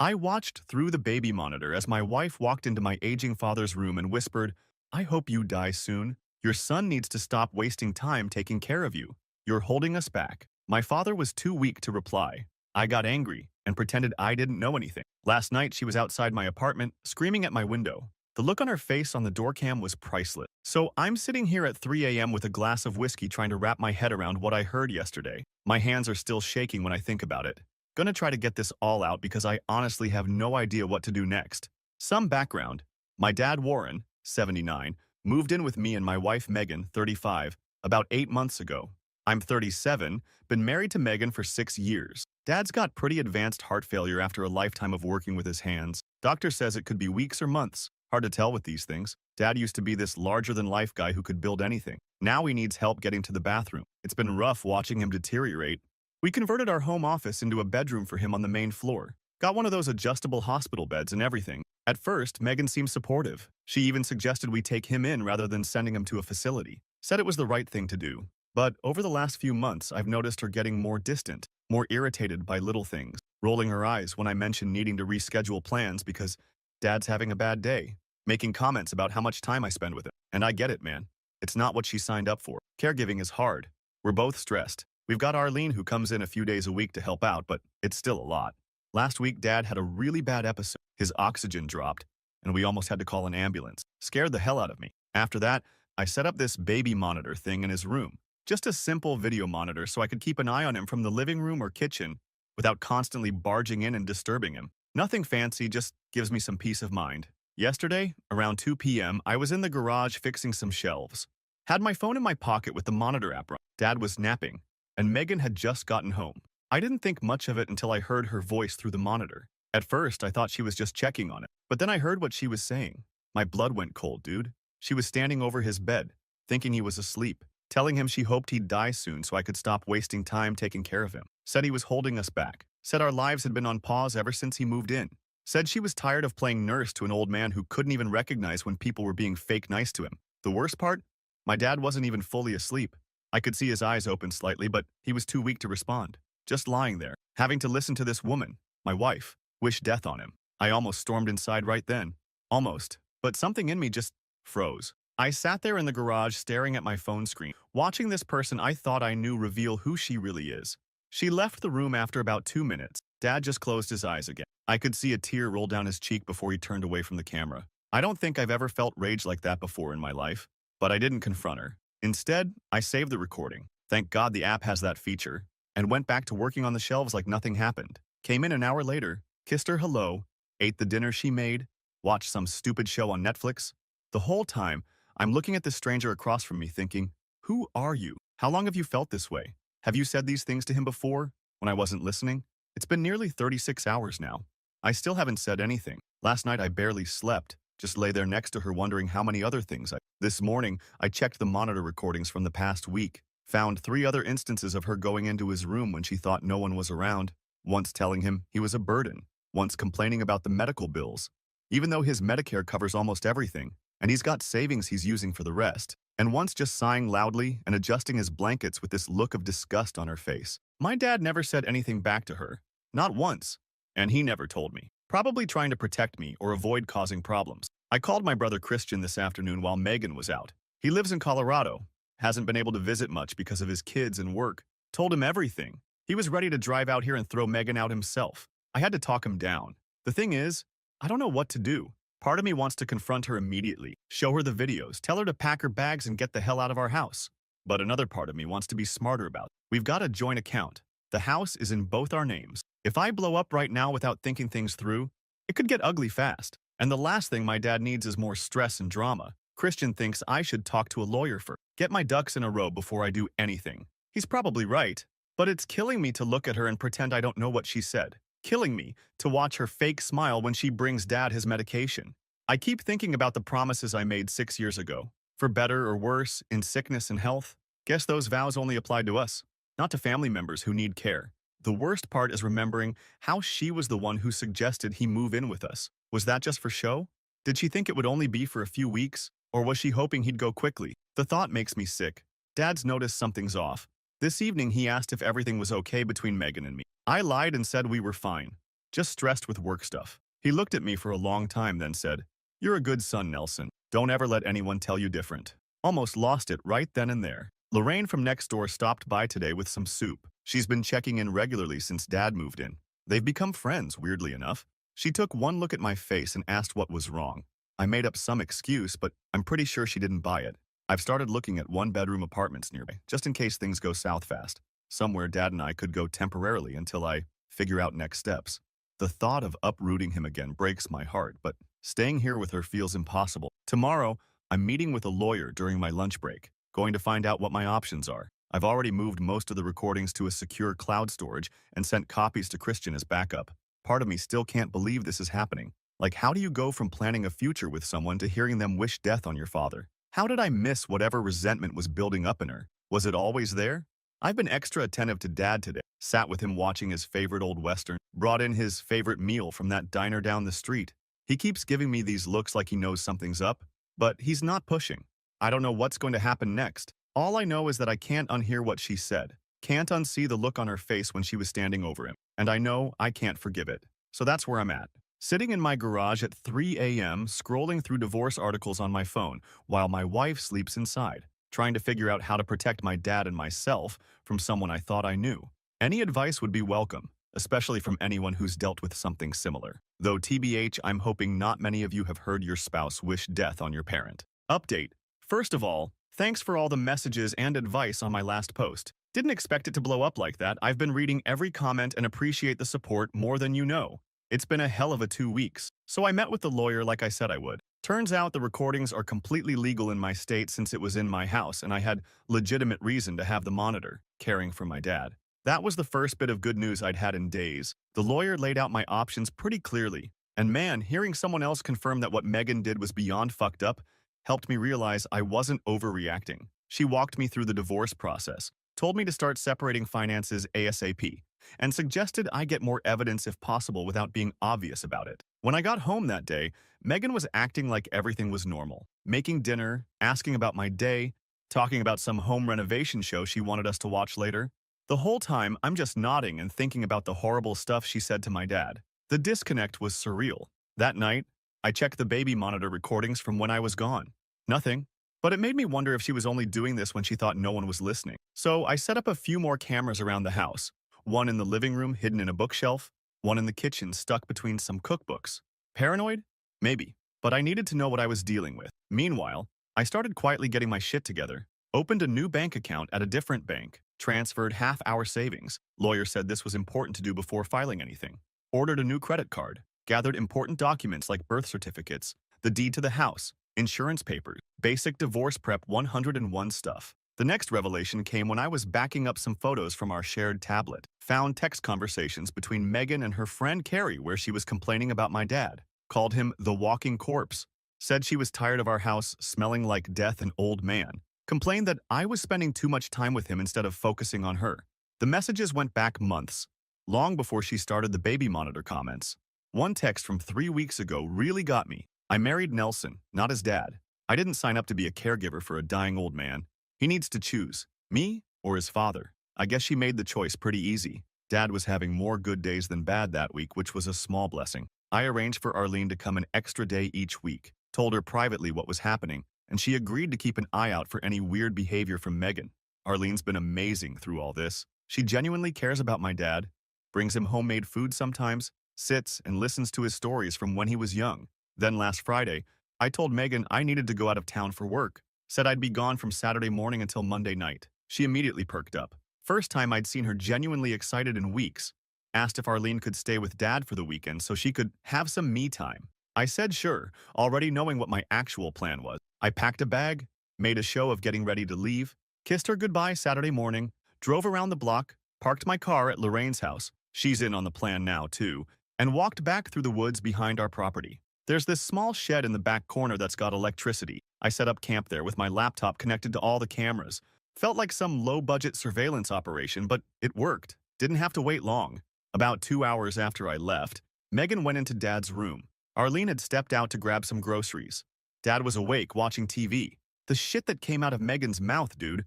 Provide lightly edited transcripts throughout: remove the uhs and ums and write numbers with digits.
I watched through the baby monitor as my wife walked into my aging father's room and whispered, "I hope you die soon. Your son needs to stop wasting time taking care of you. You're holding us back." My father was too weak to reply. I got angry and pretended I didn't know anything. Last night, she was outside my apartment, screaming at my window. The look on her face on the door cam was priceless. So I'm sitting here at 3 a.m. with a glass of whiskey trying to wrap my head around what I heard yesterday. My hands are still shaking when I think about it. Gonna try to get this all out because I honestly have no idea what to do next. Some background. My dad, Warren, 79, moved in with me and my wife, Megan, 35, about 8 months ago. I'm 37, been married to Megan for 6 years. Dad's got pretty advanced heart failure after a lifetime of working with his hands. Doctor says it could be weeks or months. Hard to tell with these things. Dad used to be this larger-than-life guy who could build anything. Now he needs help getting to the bathroom. It's been rough watching him deteriorate. We converted our home office into a bedroom for him on the main floor. Got one of those adjustable hospital beds and everything. At first, Megan seemed supportive. She even suggested we take him in rather than sending him to a facility. Said it was the right thing to do. But over the last few months, I've noticed her getting more distant, more irritated by little things, rolling her eyes when I mention needing to reschedule plans because Dad's having a bad day, making comments about how much time I spend with him. And I get it, man. It's not what she signed up for. Caregiving is hard. We're both stressed. We've got Arlene who comes in a few days a week to help out, but it's still a lot. Last week, Dad had a really bad episode. His oxygen dropped, and we almost had to call an ambulance. Scared the hell out of me. After that, I set up this baby monitor thing in his room. Just a simple video monitor so I could keep an eye on him from the living room or kitchen without constantly barging in and disturbing him. Nothing fancy, just gives me some peace of mind. Yesterday, around 2 p.m., I was in the garage fixing some shelves. Had my phone in my pocket with the monitor app run. Dad was napping, and Megan had just gotten home. I didn't think much of it until I heard her voice through the monitor. At first, I thought she was just checking on it, but then I heard what she was saying. My blood went cold, dude. She was standing over his bed, thinking he was asleep, telling him she hoped he'd die soon so I could stop wasting time taking care of him. Said he was holding us back. Said our lives had been on pause ever since he moved in. Said she was tired of playing nurse to an old man who couldn't even recognize when people were being fake nice to him. The worst part? My dad wasn't even fully asleep. I could see his eyes open slightly, but he was too weak to respond. Just lying there, having to listen to this woman, my wife, wish death on him. I almost stormed inside right then. Almost. But something in me just froze. I sat there in the garage staring at my phone screen, watching this person I thought I knew reveal who she really is. She left the room after about 2 minutes. Dad just closed his eyes again. I could see a tear roll down his cheek before he turned away from the camera. I don't think I've ever felt rage like that before in my life, but I didn't confront her. Instead, I saved the recording. Thank God the app has that feature, and went back to working on the shelves like nothing happened. Came in an hour later, kissed her hello, ate the dinner she made, watched some stupid show on Netflix. The whole time, I'm looking at the stranger across from me thinking, who are you? How long have you felt this way? Have you said these things to him before, when I wasn't listening? It's been nearly 36 hours now. I still haven't said anything. Last night I barely slept, just lay there next to her wondering how many other things This morning, I checked the monitor recordings from the past week, found 3 other instances of her going into his room when she thought no one was around, once telling him he was a burden, once complaining about the medical bills, even though his Medicare covers almost everything, and he's got savings he's using for the rest, and once just sighing loudly and adjusting his blankets with this look of disgust on her face. My dad never said anything back to her, not once, and he never told me, probably trying to protect me or avoid causing problems. I called my brother Christian this afternoon while Megan was out. He lives in Colorado, hasn't been able to visit much because of his kids and work. Told him everything. He was ready to drive out here and throw Megan out himself. I had to talk him down. The thing is, I don't know what to do. Part of me wants to confront her immediately, show her the videos, tell her to pack her bags and get the hell out of our house. But another part of me wants to be smarter about it. We've got a joint account. The house is in both our names. If I blow up right now without thinking things through, it could get ugly fast. And the last thing my dad needs is more stress and drama. Christian thinks I should talk to a lawyer first, get my ducks in a row before I do anything. He's probably right, but it's killing me to look at her and pretend I don't know what she said. Killing me to watch her fake smile when she brings Dad his medication. I keep thinking about the promises I made 6 years ago. For better or worse, in sickness and health. Guess those vows only applied to us, not to family members who need care. The worst part is remembering how she was the one who suggested he move in with us. Was that just for show? Did she think it would only be for a few weeks? Or was she hoping he'd go quickly? The thought makes me sick. Dad's noticed something's off. This evening he asked if everything was okay between Megan and me. I lied and said we were fine. just stressed with work stuff. He looked at me for a long time, then said, "You're a good son, Nelson. Don't ever let anyone tell you different." Almost lost it right then and there. Lorraine from next door stopped by today with some soup. She's been checking in regularly since Dad moved in. They've become friends, weirdly enough. She took one look at my face and asked what was wrong. I made up some excuse, but I'm pretty sure she didn't buy it. I've started looking at one-bedroom apartments nearby, just in case things go south fast. Somewhere Dad and I could go temporarily until I figure out next steps. The thought of uprooting him again breaks my heart, but staying here with her feels impossible. Tomorrow, I'm meeting with a lawyer during my lunch break, going to find out what my options are. I've already moved most of the recordings to a secure cloud storage and sent copies to Christian as backup. Part of me still can't believe this is happening. Like, how do you go from planning a future with someone to hearing them wish death on your father? How did I miss whatever resentment was building up in her? Was it always there? I've been extra attentive to Dad today, sat with him watching his favorite old Western, brought in his favorite meal from that diner down the street. He keeps giving me these looks like he knows something's up, but he's not pushing. I don't know what's going to happen next. All I know is that I can't unhear what she said, can't unsee the look on her face when she was standing over him, and I know I can't forgive it. So that's where I'm at. Sitting in my garage at 3 a.m., scrolling through divorce articles on my phone while my wife sleeps inside, trying to figure out how to protect my dad and myself from someone I thought I knew. Any advice would be welcome, especially from anyone who's dealt with something similar. Though TBH, I'm hoping not many of you have heard your spouse wish death on your parent. Update. First of all, thanks for all the messages and advice on my last post. Didn't expect it to blow up like that. I've been reading every comment and appreciate the support more than you know. It's been a hell of a 2 weeks, so I met with the lawyer like I said I would. Turns out the recordings are completely legal in my state since it was in my house and I had legitimate reason to have the monitor, caring for my dad. That was the first bit of good news I'd had in days. The lawyer laid out my options pretty clearly, and man, hearing someone else confirm that what Megan did was beyond fucked up helped me realize I wasn't overreacting. She walked me through the divorce process, told me to start separating finances ASAP, and suggested I get more evidence if possible without being obvious about it. When I got home that day, Megan was acting like everything was normal, making dinner, asking about my day, talking about some home renovation show she wanted us to watch later. The whole time, I'm just nodding and thinking about the horrible stuff she said to my dad. The disconnect was surreal. That night, I checked the baby monitor recordings from when I was gone. Nothing. But it made me wonder if she was only doing this when she thought no one was listening. So I set up a few more cameras around the house. One in the living room hidden in a bookshelf, one in the kitchen stuck between some cookbooks. Paranoid? Maybe. But I needed to know what I was dealing with. Meanwhile, I started quietly getting my shit together. Opened a new bank account at a different bank. Transferred half our savings. Lawyer said this was important to do before filing anything. Ordered a new credit card. Gathered important documents like birth certificates, the deed to the house, insurance papers, basic divorce prep 101 stuff. The next revelation came when I was backing up some photos from our shared tablet. Found text conversations between Megan and her friend Carrie where she was complaining about my dad. Called him the walking corpse. Said she was tired of our house smelling like death and old man. Complained that I was spending too much time with him instead of focusing on her. The messages went back months, long before she started the baby monitor comments. One text from 3 weeks ago really got me. I married Nelson, not his dad. I didn't sign up to be a caregiver for a dying old man. He needs to choose, me or his father. I guess she made the choice pretty easy. Dad was having more good days than bad that week, which was a small blessing. I arranged for Arlene to come an extra day each week, told her privately what was happening, and she agreed to keep an eye out for any weird behavior from Megan. Arlene's been amazing through all this. She genuinely cares about my dad, brings him homemade food sometimes, sits and listens to his stories from when he was young. Then last Friday, I told Megan I needed to go out of town for work. Said I'd be gone from Saturday morning until Monday night. She immediately perked up. First time I'd seen her genuinely excited in weeks. Asked if Arlene could stay with Dad for the weekend so she could have some me time. I said sure, already knowing what my actual plan was. I packed a bag, made a show of getting ready to leave, kissed her goodbye Saturday morning, drove around the block, parked my car at Lorraine's house, she's in on the plan now too, and walked back through the woods behind our property. There's this small shed in the back corner that's got electricity. I set up camp there with my laptop connected to all the cameras. Felt like some low-budget surveillance operation, but it worked. Didn't have to wait long. About 2 hours after I left, Megan went into Dad's room. Arlene had stepped out to grab some groceries. Dad was awake, watching TV. The shit that came out of Megan's mouth, dude.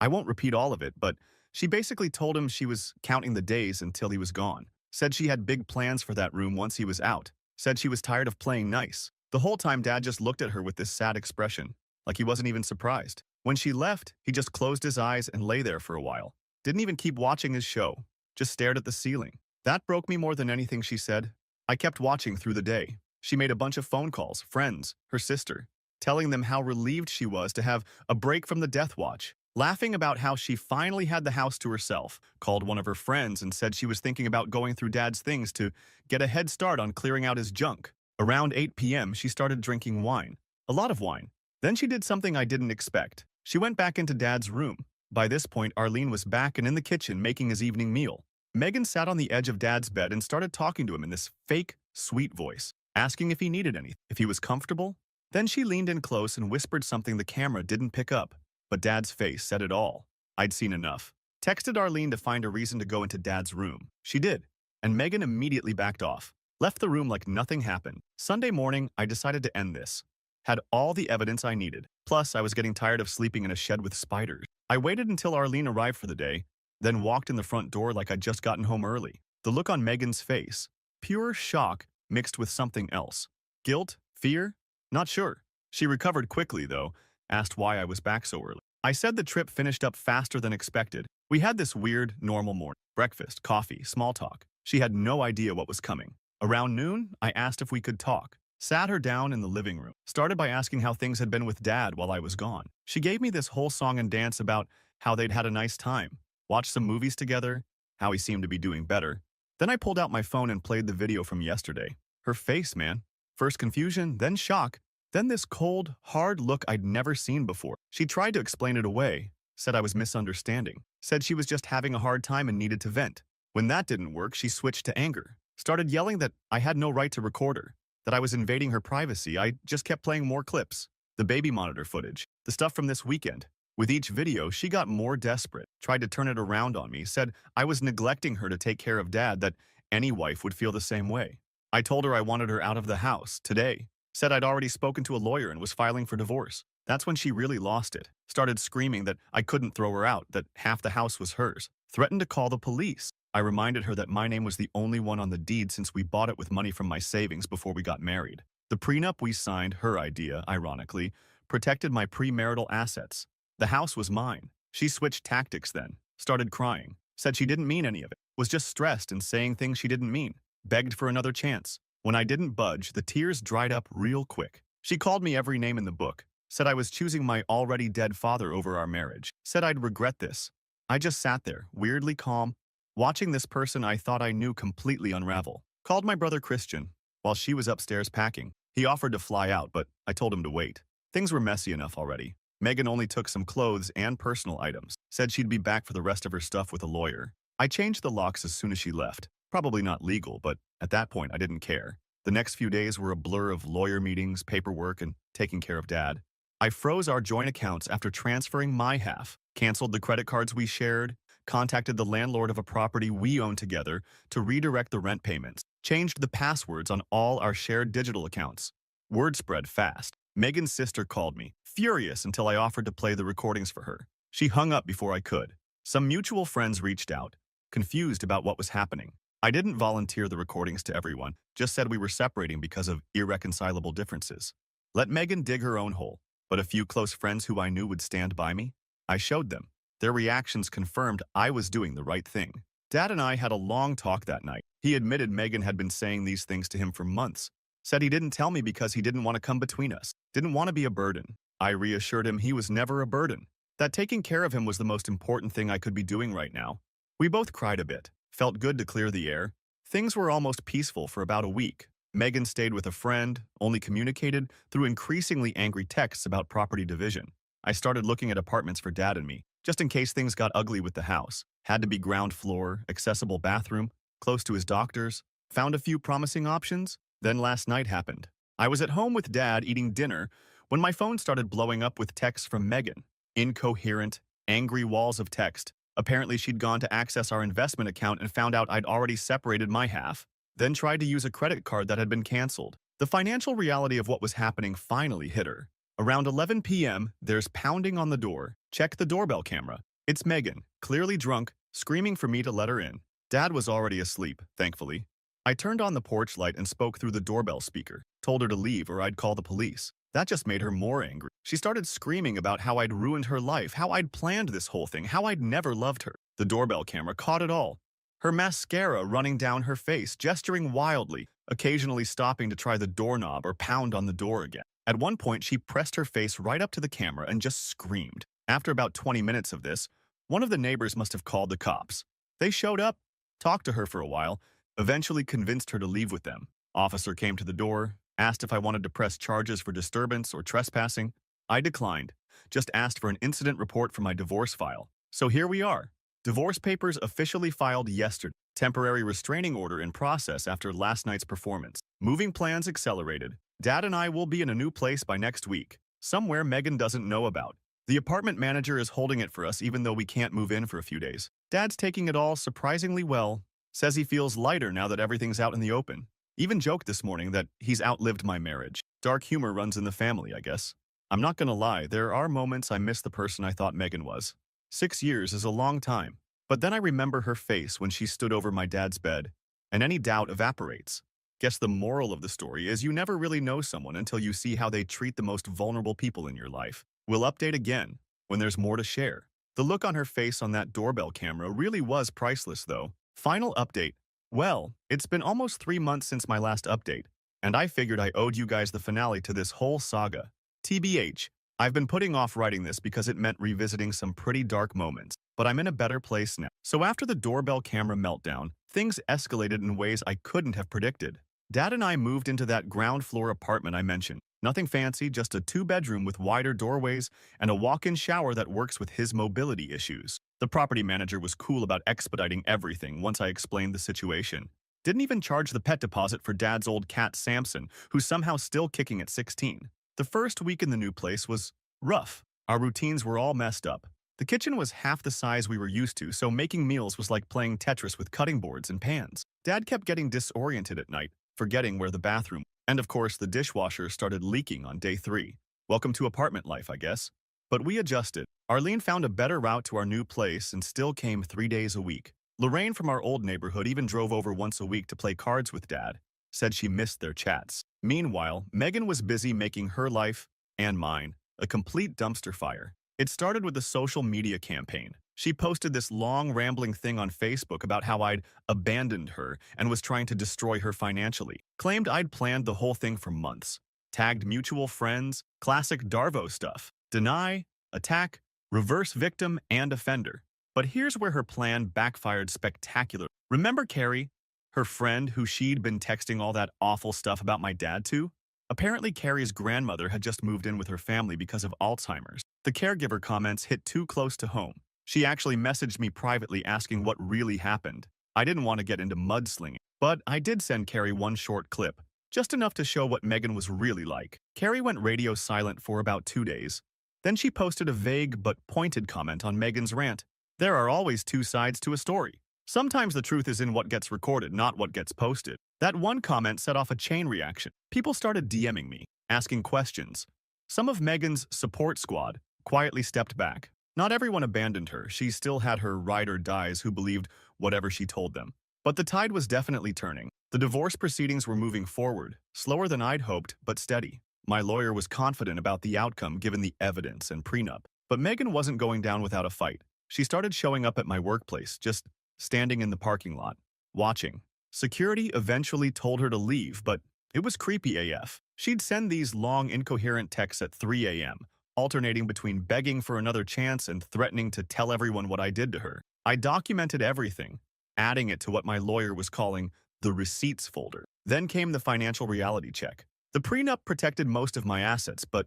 I won't repeat all of it, but she basically told him she was counting the days until he was gone. Said she had big plans for that room once he was out. Said she was tired of playing nice. The whole time Dad just looked at her with this sad expression, like he wasn't even surprised. When she left, he just closed his eyes and lay there for a while. Didn't even keep watching his show, just stared at the ceiling. That broke me more than anything, she said. I kept watching through the day. She made a bunch of phone calls, friends, her sister, telling them how relieved she was to have a break from the death watch, laughing about how she finally had the house to herself, called one of her friends and said she was thinking about going through Dad's things to get a head start on clearing out his junk. Around 8 p.m., she started drinking wine. A lot of wine. Then she did something I didn't expect. She went back into Dad's room. By this point, Arlene was back and in the kitchen making his evening meal. Megan sat on the edge of Dad's bed and started talking to him in this fake, sweet voice, asking if he needed anything, if he was comfortable. Then she leaned in close and whispered something the camera didn't pick up, but Dad's face said it all. I'd seen enough. Texted Arlene to find a reason to go into Dad's room. She did, and Megan immediately backed off. Left the room like nothing happened. Sunday morning, I decided to end this. Had all the evidence I needed. Plus, I was getting tired of sleeping in a shed with spiders. I waited until Arlene arrived for the day, then walked in the front door like I'd just gotten home early. The look on Megan's face, pure shock mixed with something else. Guilt? Fear? Not sure. She recovered quickly, though, asked why I was back so early. I said the trip finished up faster than expected. We had this weird, normal morning. Breakfast, coffee, small talk. She had no idea what was coming. Around noon, I asked if we could talk. Sat her down in the living room. Started by asking how things had been with Dad while I was gone. She gave me this whole song and dance about how they'd had a nice time. Watched some movies together, how he seemed to be doing better. Then I pulled out my phone and played the video from yesterday. Her face, man. First confusion, then shock, then this cold, hard look I'd never seen before. She tried to explain it away, said I was misunderstanding, said she was just having a hard time and needed to vent. When that didn't work, she switched to anger. Started yelling that I had no right to record her, that I was invading her privacy. I just kept playing more clips. The baby monitor footage, the stuff from this weekend. With each video, she got more desperate, tried to turn it around on me, said I was neglecting her to take care of Dad, that any wife would feel the same way. I told her I wanted her out of the house, today. Said I'd already spoken to a lawyer and was filing for divorce. That's when she really lost it. Started screaming that I couldn't throw her out, that half the house was hers. Threatened to call the police. I reminded her that my name was the only one on the deed since we bought it with money from my savings before we got married. The prenup we signed, her idea, ironically, protected my premarital assets. The house was mine. She switched tactics then. Started crying. Said she didn't mean any of it. Was just stressed and saying things she didn't mean. Begged for another chance. When I didn't budge, the tears dried up real quick. She called me every name in the book. Said I was choosing my already dead father over our marriage. Said I'd regret this. I just sat there, weirdly calm, watching this person I thought I knew completely unravel. Called my brother Christian, while she was upstairs packing. He offered to fly out, but I told him to wait. Things were messy enough already. Megan only took some clothes and personal items. Said she'd be back for the rest of her stuff with a lawyer. I changed the locks as soon as she left. Probably not legal, but at that point I didn't care. The next few days were a blur of lawyer meetings, paperwork, and taking care of Dad. I froze our joint accounts after transferring my half, canceled the credit cards we shared, contacted the landlord of a property we owned together to redirect the rent payments, changed the passwords on all our shared digital accounts. Word spread fast. Megan's sister called me, furious until I offered to play the recordings for her. She hung up before I could. Some mutual friends reached out, confused about what was happening. I didn't volunteer the recordings to everyone, just said we were separating because of irreconcilable differences. Let Megan dig her own hole, but a few close friends who I knew would stand by me, I showed them. Their reactions confirmed I was doing the right thing. Dad and I had a long talk that night. He admitted Megan had been saying these things to him for months. Said he didn't tell me because he didn't want to come between us, didn't want to be a burden. I reassured him he was never a burden, that taking care of him was the most important thing I could be doing right now. We both cried a bit. Felt good to clear the air. Things were almost peaceful for about a week. Megan stayed with a friend, only communicated through increasingly angry texts about property division. I started looking at apartments for Dad and me, just in case things got ugly with the house. Had to be ground floor, accessible bathroom, close to his doctor's. Found a few promising options. Then last night happened. I was at home with Dad eating dinner when my phone started blowing up with texts from Megan. Incoherent, angry walls of text. Apparently, she'd gone to access our investment account and found out I'd already separated my half, then tried to use a credit card that had been canceled. The financial reality of what was happening finally hit her. Around 11 p.m., there's pounding on the door. Check the doorbell camera. It's Megan, clearly drunk, screaming for me to let her in. Dad was already asleep, thankfully. I turned on the porch light and spoke through the doorbell speaker, told her to leave or I'd call the police. That just made her more angry. She started screaming about how I'd ruined her life, how I'd planned this whole thing, how I'd never loved her. The doorbell camera caught it all. Her mascara running down her face, gesturing wildly, occasionally stopping to try the doorknob or pound on the door again. At one point, she pressed her face right up to the camera and just screamed. After about 20 minutes of this, one of the neighbors must have called the cops. They showed up, talked to her for a while, eventually convinced her to leave with them. Officer came to the door, asked if I wanted to press charges for disturbance or trespassing. I declined, just asked for an incident report for my divorce file. So here we are. Divorce papers officially filed yesterday. Temporary restraining order in process after last night's performance. Moving plans accelerated. Dad and I will be in a new place by next week, somewhere Megan doesn't know about. The apartment manager is holding it for us even though we can't move in for a few days. Dad's taking it all surprisingly well, says he feels lighter now that everything's out in the open. Even joked this morning that he's outlived my marriage. Dark humor runs in the family, I guess. I'm not gonna lie, there are moments I miss the person I thought Megan was. 6 years is a long time, but then I remember her face when she stood over my dad's bed, and any doubt evaporates. Guess the moral of the story is you never really know someone until you see how they treat the most vulnerable people in your life. We'll update again when there's more to share. The look on her face on that doorbell camera really was priceless, though. Final update. Well, it's been almost 3 months since my last update, and I figured I owed you guys the finale to this whole saga. TBH, I've been putting off writing this because it meant revisiting some pretty dark moments, but I'm in a better place now. So after the doorbell camera meltdown, things escalated in ways I couldn't have predicted. Dad and I moved into that ground floor apartment I mentioned. Nothing fancy, just a 2-bedroom with wider doorways and a walk-in shower that works with his mobility issues. The property manager was cool about expediting everything once I explained the situation. Didn't even charge the pet deposit for Dad's old cat Samson, who's somehow still kicking at 16. The first week in the new place was rough. Our routines were all messed up. The kitchen was half the size we were used to, so making meals was like playing Tetris with cutting boards and pans. Dad kept getting disoriented at night, forgetting where the bathroom was. And of course, the dishwasher started leaking on day 3. Welcome to apartment life, I guess. But we adjusted. Arlene found a better route to our new place and still came 3 days a week. Lorraine from our old neighborhood even drove over once a week to play cards with Dad. Said she missed their chats. Meanwhile, Megan was busy making her life, and mine, a complete dumpster fire. It started with a social media campaign. She posted this long, rambling thing on Facebook about how I'd abandoned her and was trying to destroy her financially. Claimed I'd planned the whole thing for months. Tagged mutual friends, classic Darvo stuff. Deny, attack, reverse victim, and offender. But here's where her plan backfired spectacularly. Remember Carrie, her friend who she'd been texting all that awful stuff about my dad to? Apparently, Carrie's grandmother had just moved in with her family because of Alzheimer's. The caregiver comments hit too close to home. She actually messaged me privately asking what really happened. I didn't want to get into mudslinging, but I did send Carrie one short clip, just enough to show what Megan was really like. Carrie went radio silent for about 2 days. Then she posted a vague but pointed comment on Megan's rant. There are always 2 sides to a story. Sometimes the truth is in what gets recorded, not what gets posted. That one comment set off a chain reaction. People started DMing me, asking questions. Some of Megan's support squad quietly stepped back. Not everyone abandoned her. She still had her ride or dies who believed whatever she told them. But the tide was definitely turning. The divorce proceedings were moving forward, slower than I'd hoped, but steady. My lawyer was confident about the outcome given the evidence and prenup. But Megan wasn't going down without a fight. She started showing up at my workplace, just standing in the parking lot, watching. Security eventually told her to leave, but it was creepy AF. She'd send these long, incoherent texts at 3 a.m., alternating between begging for another chance and threatening to tell everyone what I did to her. I documented everything, adding it to what my lawyer was calling the receipts folder. Then came the financial reality check. The prenup protected most of my assets, but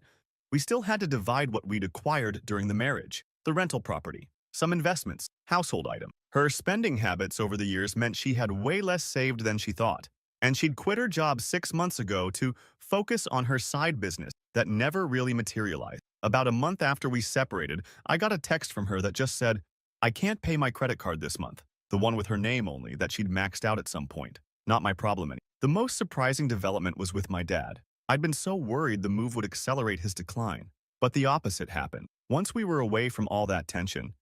we still had to divide what we'd acquired during the marriage. The rental property, some investments, household item. Her spending habits over the years meant she had way less saved than she thought. And she'd quit her job 6 months ago to focus on her side business that never really materialized. About a month after we separated, I got a text from her that just said, I can't pay my credit card this month. The one with her name only, that she'd maxed out at some point. Not my problem anymore. The most surprising development was with my dad. I'd been so worried the move would accelerate his decline. But the opposite happened. Once we were away from all that tension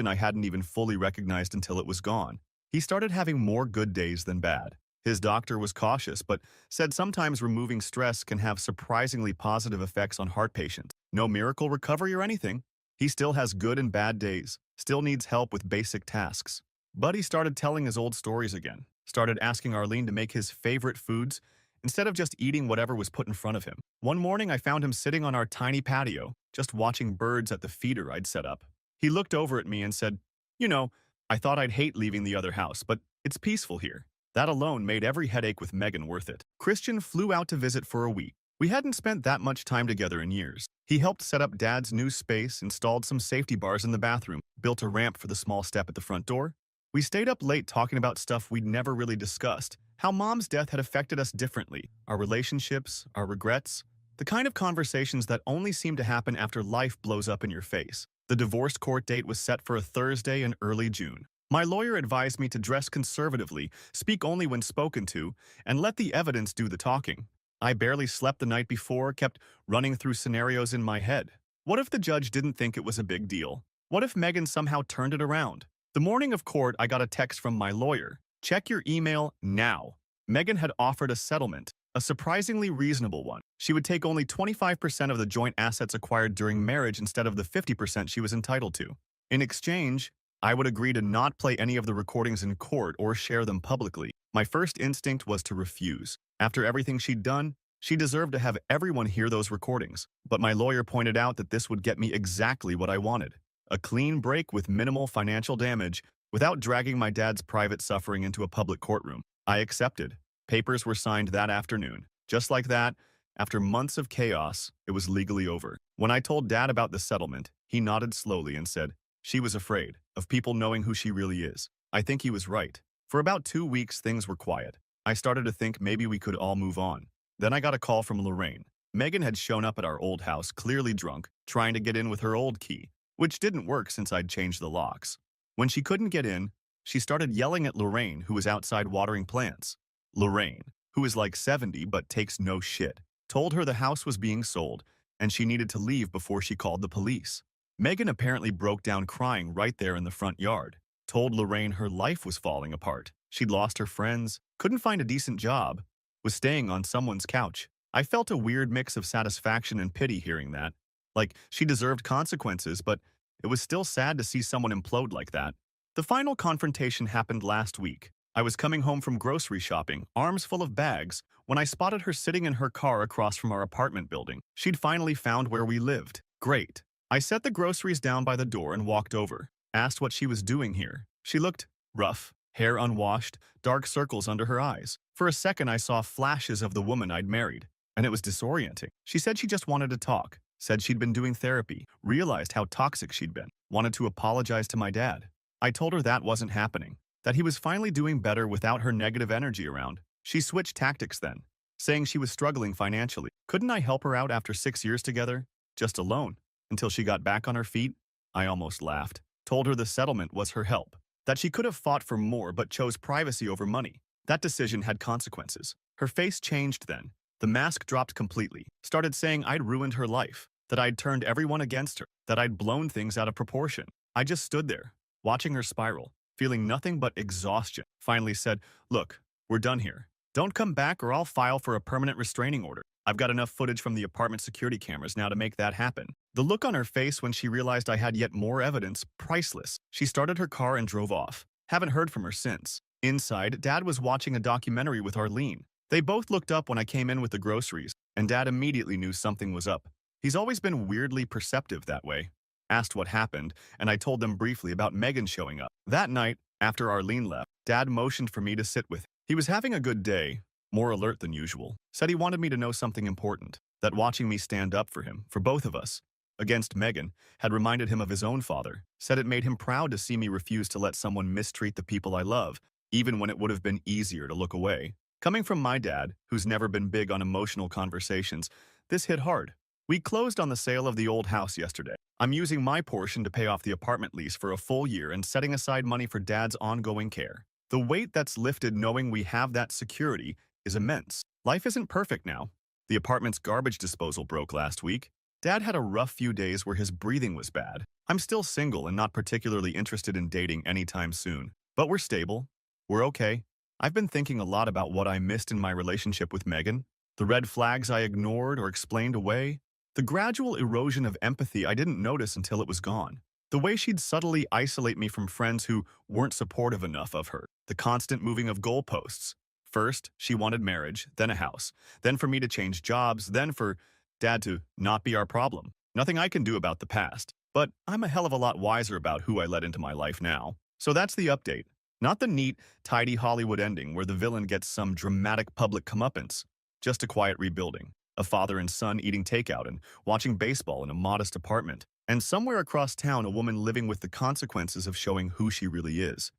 I hadn't even fully recognized until it was gone. He started having more good days than bad. His doctor was cautious, but said sometimes removing stress can have surprisingly positive effects on heart patients. No miracle recovery or anything. He still has good and bad days, still needs help with basic tasks. But he started telling his old stories again, started asking Arlene to make his favorite foods instead of just eating whatever was put in front of him. One morning, I found him sitting on our tiny patio, just watching birds at the feeder I'd set up. He looked over at me and said, "You know, I thought I'd hate leaving the other house, but it's peaceful here." That alone made every headache with Megan worth it. Christian flew out to visit for a week. We hadn't spent that much time together in years. He helped set up Dad's new space, installed some safety bars in the bathroom, built a ramp for the small step at the front door. We stayed up late talking about stuff we'd never really discussed, how Mom's death had affected us differently, our relationships, our regrets, the kind of conversations that only seem to happen after life blows up in your face. The divorce court date was set for a Thursday in early June. My lawyer advised me to dress conservatively, speak only when spoken to, and let the evidence do the talking. I barely slept the night before, kept running through scenarios in my head. What if the judge didn't think it was a big deal? What if Megan somehow turned it around? The morning of court, I got a text from my lawyer. "Check your email now." Megan had offered a settlement, a surprisingly reasonable one. She would take only 25% of the joint assets acquired during marriage instead of the 50% she was entitled to. In exchange, I would agree to not play any of the recordings in court or share them publicly. My first instinct was to refuse. After everything she'd done, she deserved to have everyone hear those recordings. But my lawyer pointed out that this would get me exactly what I wanted. A clean break with minimal financial damage without dragging my dad's private suffering into a public courtroom. I accepted. Papers were signed that afternoon. Just like that, after months of chaos, it was legally over. When I told Dad about the settlement, he nodded slowly and said, "She was afraid of people knowing who she really is." I think he was right. For about 2 weeks, things were quiet. I started to think maybe we could all move on. Then I got a call from Lorraine. Megan had shown up at our old house, clearly drunk, trying to get in with her old key, which didn't work since I'd changed the locks. When she couldn't get in, she started yelling at Lorraine, who was outside watering plants. Lorraine, who is like 70 but takes no shit, told her the house was being sold and she needed to leave before she called the police. Megan apparently broke down crying right there in the front yard, told Lorraine her life was falling apart. She'd lost her friends, couldn't find a decent job, was staying on someone's couch. I felt a weird mix of satisfaction and pity hearing that. Like, she deserved consequences, but it was still sad to see someone implode like that. The final confrontation happened last week. I was coming home from grocery shopping, arms full of bags, when I spotted her sitting in her car across from our apartment building. She'd finally found where we lived. Great. I set the groceries down by the door and walked over, asked what she was doing here. She looked rough, hair unwashed, dark circles under her eyes. For a second, I saw flashes of the woman I'd married, and it was disorienting. She said she just wanted to talk, said she'd been doing therapy, realized how toxic she'd been, wanted to apologize to my dad. I told her that wasn't happening, that he was finally doing better without her negative energy around. She switched tactics then, saying she was struggling financially. Couldn't I help her out after 6 years together, just alone, until she got back on her feet? I almost laughed. Told her the settlement was her help, that she could have fought for more but chose privacy over money. That decision had consequences. Her face changed then. The mask dropped completely. Started saying I'd ruined her life, that I'd turned everyone against her, that I'd blown things out of proportion. I just stood there, watching her spiral, feeling nothing but exhaustion. Finally said, "Look, we're done here. Don't come back or I'll file for a permanent restraining order. I've got enough footage from the apartment security cameras now to make that happen." The look on her face when she realized I had yet more evidence, priceless. She started her car and drove off. Haven't heard from her since. Inside, Dad was watching a documentary with Arlene. They both looked up when I came in with the groceries, and Dad immediately knew something was up. He's always been weirdly perceptive that way. Asked what happened, and I told them briefly about Megan showing up. That night, after Arlene left, Dad motioned for me to sit with him. He was having a good day, more alert than usual. Said he wanted me to know something important, that watching me stand up for him, for both of us, against Megan, had reminded him of his own father. Said it made him proud to see me refuse to let someone mistreat the people I love, even when it would have been easier to look away. Coming from my dad, who's never been big on emotional conversations, this hit hard. We closed on the sale of the old house yesterday. I'm using my portion to pay off the apartment lease for a full year and setting aside money for Dad's ongoing care. The weight that's lifted knowing we have that security is immense. Life isn't perfect now. The apartment's garbage disposal broke last week. Dad had a rough few days where his breathing was bad. I'm still single and not particularly interested in dating anytime soon. But we're stable, We're okay. I've been thinking a lot about what I missed in my relationship with Megan, the red flags I ignored or explained away, the gradual erosion of empathy I didn't notice until it was gone, the way she'd subtly isolate me from friends who weren't supportive enough of her, the constant moving of goalposts. First, she wanted marriage, then a house, then for me to change jobs, then for Dad to not be our problem. Nothing I can do about the past, but I'm a hell of a lot wiser about who I let into my life now. So that's the update. Not the neat, tidy Hollywood ending where the villain gets some dramatic public comeuppance. Just a quiet rebuilding. A father and son eating takeout and watching baseball in a modest apartment. And somewhere across town, a woman living with the consequences of showing who she really is.